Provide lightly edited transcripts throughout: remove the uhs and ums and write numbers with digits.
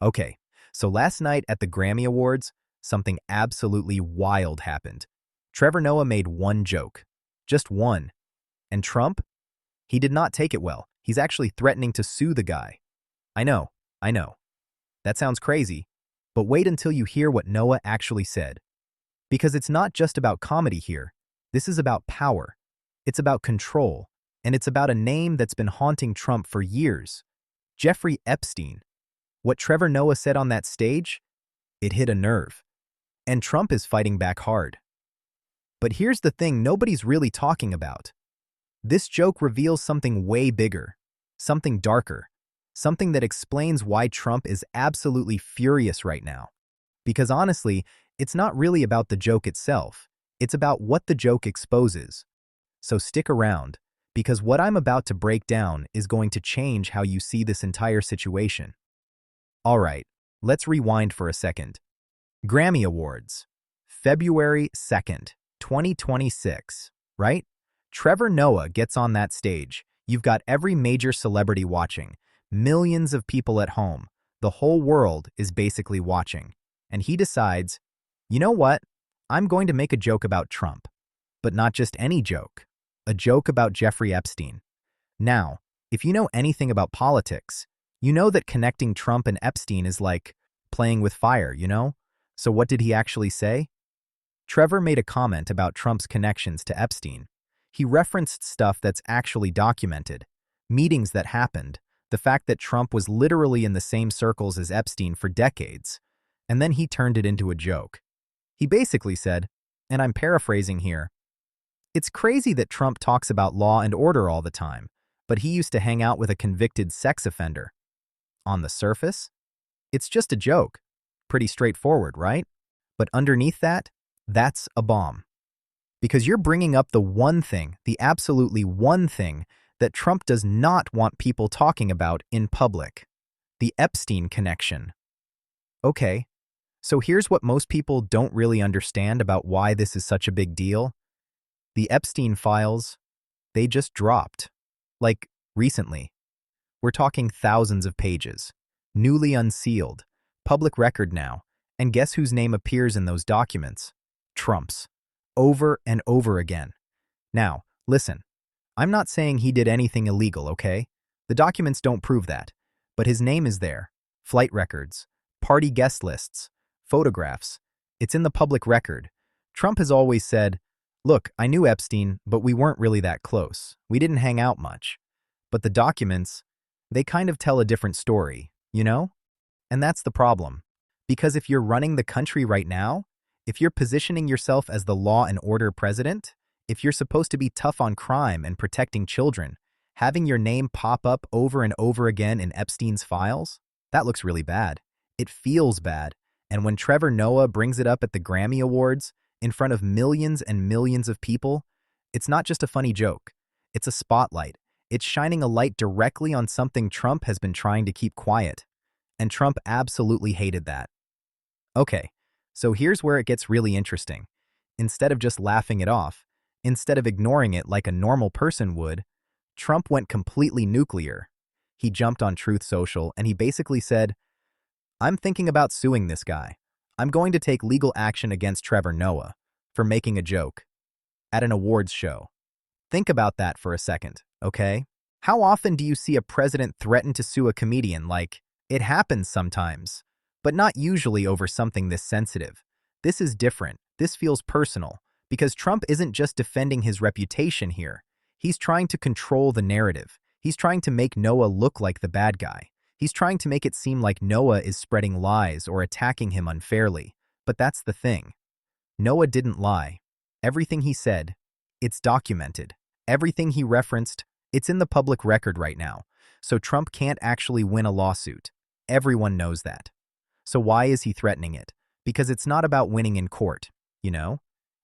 Okay, so last night at the Grammy Awards, something absolutely wild happened. Trevor Noah made one joke. Just one. And Trump? He did not take it well. He's actually threatening to sue the guy. I know, I know. That sounds crazy. But wait until you hear what Noah actually said. Because it's not just about comedy here. This is about power. It's about control. And it's about a name that's been haunting Trump for years. Jeffrey Epstein. What Trevor Noah said on that stage? It hit a nerve. And Trump is fighting back hard. But here's the thing nobody's really talking about. This joke reveals something way bigger, something darker, something that explains why Trump is absolutely furious right now. Because honestly, it's not really about the joke itself. It's about what the joke exposes. So stick around, because what I'm about to break down is going to change how you see this entire situation. Alright, let's rewind for a second. Grammy Awards, February 2nd, 2026, right? Trevor Noah gets on that stage. You've got every major celebrity watching, millions of people at home. The whole world is basically watching. And he decides, you know what? I'm going to make a joke about Trump. But not just any joke. A joke about Jeffrey Epstein. Now, if you know anything about politics, you know that connecting Trump and Epstein is like playing with fire, you know? So what did he actually say? Trevor made a comment about Trump's connections to Epstein. He referenced stuff that's actually documented, meetings that happened, the fact that Trump was literally in the same circles as Epstein for decades, and then he turned it into a joke. He basically said, and I'm paraphrasing here, it's crazy that Trump talks about law and order all the time, but he used to hang out with a convicted sex offender. On the surface, it's just a joke. Pretty straightforward, right? But underneath that, that's a bomb. Because you're bringing up the one thing, the absolutely one thing, that Trump does not want people talking about in public. The Epstein connection. Okay, so here's what most people don't really understand about why this is such a big deal. The Epstein files, they just dropped. Like, recently. We're talking thousands of pages. Newly unsealed. Public record now. And guess whose name appears in those documents? Trump's. Over and over again. Now, listen. I'm not saying he did anything illegal, okay? The documents don't prove that. But his name is there. Flight records. Party guest lists. Photographs. It's in the public record. Trump has always said, look, I knew Epstein, but we weren't really that close. We didn't hang out much. But the documents, they kind of tell a different story, you know? And that's the problem. Because if you're running the country right now, if you're positioning yourself as the law and order president, if you're supposed to be tough on crime and protecting children, having your name pop up over and over again in Epstein's files, that looks really bad. It feels bad. And when Trevor Noah brings it up at the Grammy Awards, in front of millions and millions of people, it's not just a funny joke. It's a spotlight. It's shining a light directly on something Trump has been trying to keep quiet. And Trump absolutely hated that. Okay, so here's where it gets really interesting. Instead of just laughing it off, instead of ignoring it like a normal person would, Trump went completely nuclear. He jumped on Truth Social and he basically said, I'm thinking about suing this guy. I'm going to take legal action against Trevor Noah for making a joke at an awards show. Think about that for a second, okay? How often do you see a president threaten to sue a comedian? Like, it happens sometimes, but not usually over something this sensitive. This is different. This feels personal, because Trump isn't just defending his reputation here. He's trying to control the narrative. He's trying to make Noah look like the bad guy. He's trying to make it seem like Noah is spreading lies or attacking him unfairly. But that's the thing. Noah didn't lie. Everything he said, it's documented. Everything he referenced, it's in the public record right now. So Trump can't actually win a lawsuit. Everyone knows that. So why is he threatening it? Because it's not about winning in court, you know?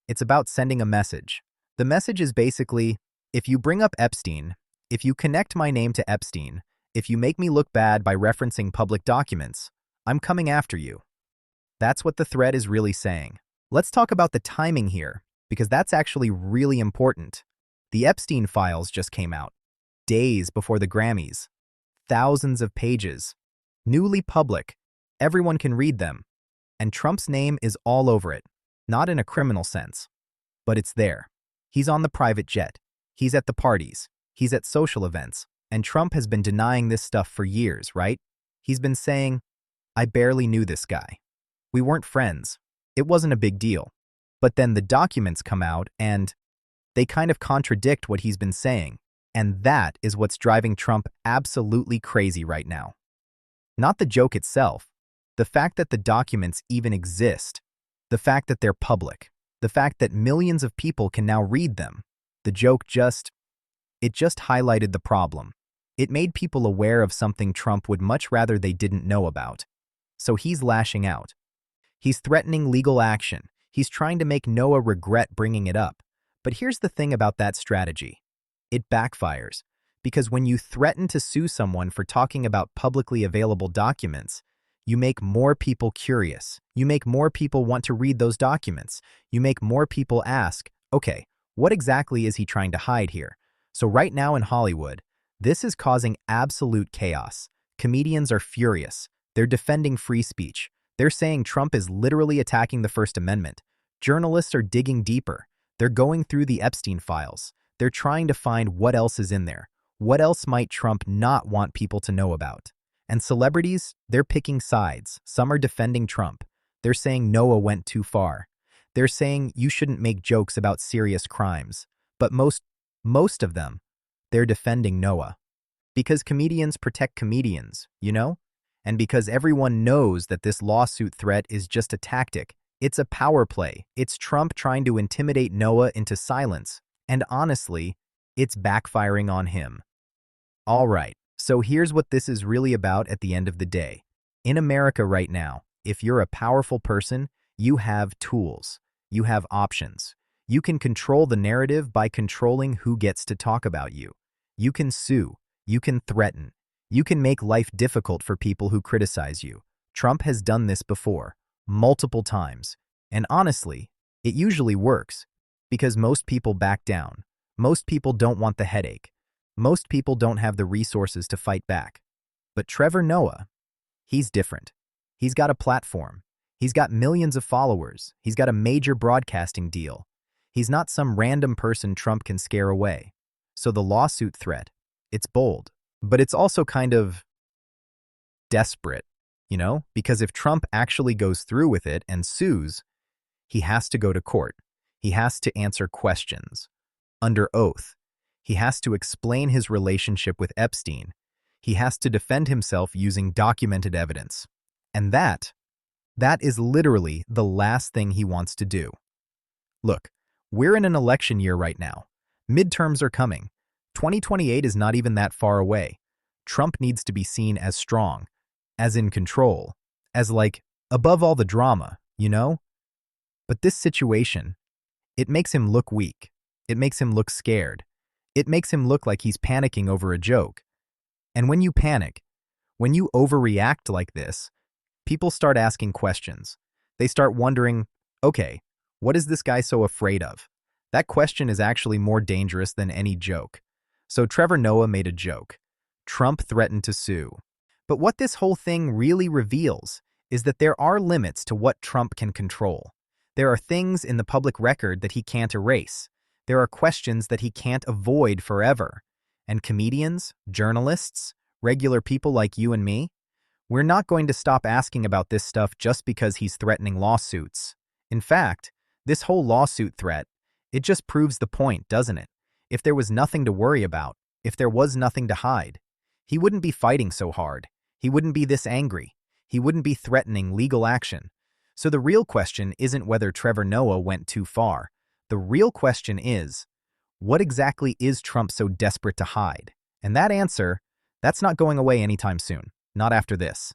It's about sending a message. The message is basically, if you bring up Epstein, if you connect my name to Epstein, if you make me look bad by referencing public documents, I'm coming after you. That's what the threat is really saying. Let's talk about the timing here, because that's actually really important. The Epstein files just came out, days before the Grammys. Thousands of pages. Newly public. Everyone can read them. And Trump's name is all over it. Not in a criminal sense, but it's there. He's on the private jet. He's at the parties. He's at social events. And Trump has been denying this stuff for years, right? He's been saying, I barely knew this guy. We weren't friends. It wasn't a big deal. But then the documents come out and they kind of contradict what he's been saying. And that is what's driving Trump absolutely crazy right now. Not the joke itself, the fact that the documents even exist, the fact that they're public, the fact that millions of people can now read them. The joke just highlighted the problem. It made people aware of something Trump would much rather they didn't know about. So he's lashing out. He's threatening legal action. He's trying to make Noah regret bringing it up. But here's the thing about that strategy. It backfires. Because when you threaten to sue someone for talking about publicly available documents, you make more people curious. You make more people want to read those documents. You make more people ask, okay, what exactly is he trying to hide here? So right now in Hollywood, this is causing absolute chaos. Comedians are furious. They're defending free speech. They're saying Trump is literally attacking the First Amendment. Journalists are digging deeper. They're going through the Epstein files. They're trying to find what else is in there. What else might Trump not want people to know about? And celebrities, they're picking sides. Some are defending Trump. They're saying Noah went too far. They're saying you shouldn't make jokes about serious crimes. But most of them, they're defending Noah. Because comedians protect comedians, you know? And because everyone knows that this lawsuit threat is just a tactic. It's a power play. It's Trump trying to intimidate Noah into silence. And honestly, it's backfiring on him. All right, so here's what this is really about at the end of the day. In America right now, if you're a powerful person, you have tools. You have options. You can control the narrative by controlling who gets to talk about you. You can sue. You can threaten. You can make life difficult for people who criticize you. Trump has done this before, multiple times. And honestly, it usually works. Because most people back down. Most people don't want the headache. Most people don't have the resources to fight back. But Trevor Noah, he's different. He's got a platform. He's got millions of followers. He's got a major broadcasting deal. He's not some random person Trump can scare away. So the lawsuit threat, it's bold. But it's also kind of desperate, you know? Because if Trump actually goes through with it and sues, he has to go to court. He has to answer questions. Under oath. He has to explain his relationship with Epstein. He has to defend himself using documented evidence. And that is literally the last thing he wants to do. Look, we're in an election year right now. Midterms are coming. 2028 is not even that far away. Trump needs to be seen as strong, as in control, as like above all the drama, you know? But this situation, it makes him look weak. It makes him look scared. It makes him look like he's panicking over a joke. And when you panic, when you overreact like this, people start asking questions. They start wondering, okay, what is this guy so afraid of? That question is actually more dangerous than any joke. So Trevor Noah made a joke. Trump threatened to sue. But what this whole thing really reveals is that there are limits to what Trump can control. There are things in the public record that he can't erase. There are questions that he can't avoid forever. And comedians, journalists, regular people like you and me, we're not going to stop asking about this stuff just because he's threatening lawsuits. In fact, this whole lawsuit threat, it just proves the point, doesn't it? If there was nothing to worry about, if there was nothing to hide, he wouldn't be fighting so hard. He wouldn't be this angry. He wouldn't be threatening legal action. So the real question isn't whether Trevor Noah went too far. The real question is, what exactly is Trump so desperate to hide? And that answer, that's not going away anytime soon. Not after this.